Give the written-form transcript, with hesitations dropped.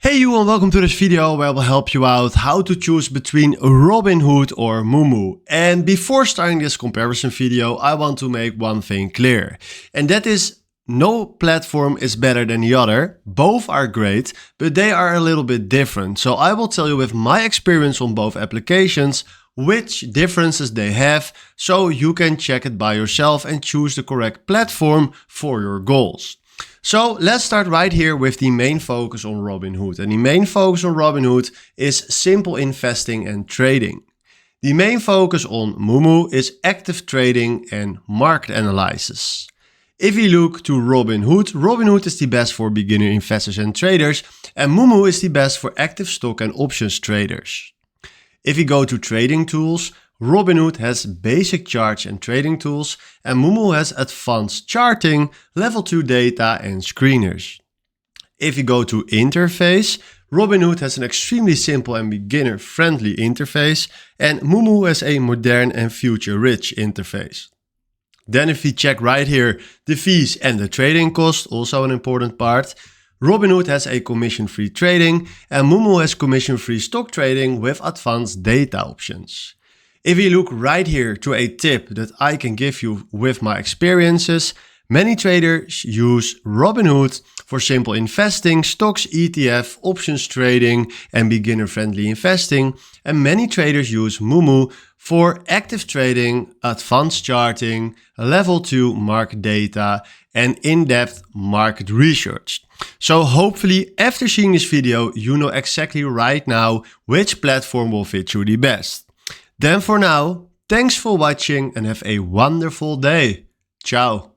Hey you and welcome to this video where I will help you out how to choose between Robinhood or MooMoo. And before starting this comparison video, I want to make one thing clear. And that is, no platform is better than the other. Both are great, but they are a little bit different. So I will tell you with my experience on both applications which differences they have, so you can check it by yourself and choose the correct platform for your goals. So let's start right here with the main focus on Robinhood. And the main focus on Robinhood is simple investing and trading. The main focus on MooMoo is active trading and market analysis. If you look to Robinhood, Robinhood is the best for beginner investors and traders, and MooMoo is the best for active stock and options traders. If you go to trading tools, Robinhood has basic charts and trading tools, and MooMoo has advanced charting, level 2 data and screeners. If you go to interface, Robinhood has an extremely simple and beginner-friendly interface, and MooMoo has a modern and future-rich interface. Then if we check right here the fees and the trading cost, also an important part, Robinhood has a commission-free trading, and MooMoo has commission-free stock trading with advanced data options. If you look right here to a tip that I can give you with my experiences, many traders use Robinhood for simple investing, stocks, ETF, options trading and beginner-friendly investing, and many traders use MooMoo for active trading, advanced charting, level 2 market data and in-depth market research. So hopefully after seeing this video you know exactly right now which platform will fit you the best. Then for now, thanks for watching and have a wonderful day. Ciao.